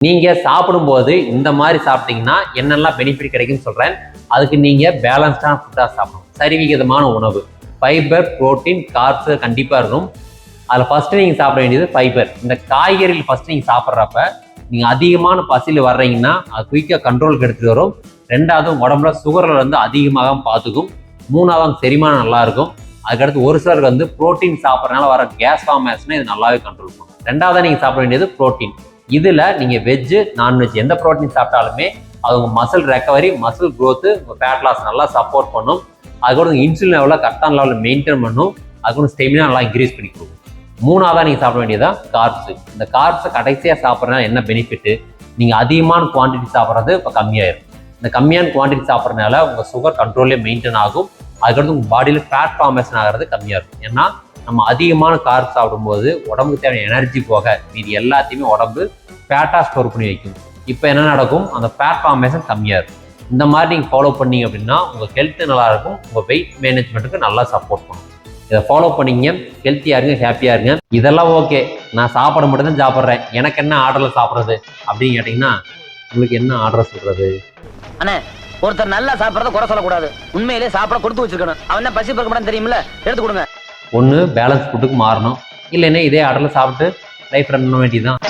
நீங்கள் சாப்பிடும்போது இந்த மாதிரி சாப்பிட்டீங்கன்னா என்னெல்லாம் பெனிஃபிட் கிடைக்குன்னு சொல்கிறேன். அதுக்கு நீங்கள் பேலன்ஸ்டான ஃபுட்டாக சாப்பிடணும். சரிவிகிதமான உணவு, ஃபைபர், ப்ரோட்டீன், கார்ப்ஸ் கண்டிப்பாக இருக்கணும். அதில் ஃபஸ்ட்டு நீங்கள் சாப்பிட வேண்டியது ஃபைபர். இந்த காய்கறிகள் ஃபஸ்ட்டு நீங்கள் சாப்பிட்றப்ப நீங்கள் அதிகமான பசியில் வர்றீங்கன்னா அது குயிக்காக கண்ட்ரோலுக்கு எடுத்துகிட்டு வரும். ரெண்டாவது உடம்புல சுகரில் வந்து அதிகமாக பார்த்துக்கும். மூணாவது செரிமானம் நல்லாயிருக்கும். அதுக்கடுத்து ஒரு சிலருக்கு வந்து ப்ரோட்டீன் சாப்பிட்றதுனால வர கேஸ் ஃபார்மேஷனை இது நல்லாவே கண்ட்ரோல் பண்ணும். ரெண்டாவது நீங்கள் சாப்பிட வேண்டியது ப்ரோட்டீன். இதில் நீங்கள் வெஜ்ஜு, நான்வெஜ் எந்த ப்ரோட்டீன் சாப்பிட்டாலுமே அது உங்கள் மசில் ரெக்கவரி, மசில் க்ரோத்து, உங்கள் ஃபேட் லாஸ் நல்லா சப்போர்ட் பண்ணும். அதுக்கூட இன்சுலின் லெவலில் கரெக்டான லெவலில் மெயின்டைன் பண்ணும். அதுக்கூட ஸ்டெமினா நல்லா இன்க்ரீஸ் பண்ணி கொடுக்கும். மூணாவதாக நீங்கள் சாப்பிட வேண்டியதான் கார்ப்ஸு. இந்த கார்ப்ஸை கடைசியாக சாப்பிட்றதுனால என்ன பெனிஃபிட்டு, நீங்கள் அதிகமான குவான்டிட்டி சாப்பிட்றது இப்போ கம்மியாயிடும். இந்த கம்மியான குவான்டிட்டி சாப்பிட்றதுனால உங்கள் சுகர் கண்ட்ரோல்லே மெயின்டைன் ஆகும். அதுக்கடுத்து உங்கள் பாடியில் ஃபேட் ஃபார்மேஷன் ஆகிறது கம்மியாக இருக்கும். ஏன்னா நம்ம அதிகமான கார்ப்ஸ் சாப்பிடும்போது உடம்புக்கு தேவையான எனர்ஜி போக மீதி எல்லாத்தையுமே உடம்பு ஃபேட்டாக ஸ்டோர் பண்ணி வைக்கும். இப்போ என்ன நடக்கும், அந்த ஃபேட் ஃபார்மேஷன் கம்மியாக இருக்கும். இந்த மாதிரி நீங்கள் ஃபாலோ பண்ணீங்க அப்படின்னா உங்கள் ஹெல்த்து நல்லாயிருக்கும். உங்கள் வெயிட் மேனேஜ்மெண்ட்டுக்கு நல்லா சப்போர்ட் பண்ணும். இதை ஃபாலோ பண்ணிங்க, ஹெல்த்தியாக இருங்க, ஹாப்பியாக இருங்க. இதெல்லாம் ஓகே, நான் சாப்பிட மட்டும் தான் சாப்பிட்றேன், எனக்கு என்ன ஆர்டரில் சாப்பிட்றது அப்படின்னு கேட்டிங்கன்னா உங்களுக்கு என்ன ஆர்டர் சொல்கிறது? அண்ணே, ஒருத்தர் நல்லா சாப்பிட்றத குறை சொல்லக்கூடாது. உண்மையிலே சாப்பிட கொடுத்து வச்சிருக்கணும். அவன் தான் பசி பறக்க மாட்டான்னு தெரியுமில்ல, எடுத்து கொடுங்க. ஒன்று பேலன்ஸ் ஃபுட்டுக்கு மாறணும், இல்லைன்னா இதே ஆர்டரில் சாப்பிட்டு லைஃப் ரன் பண்ண வேண்டியதுதான்.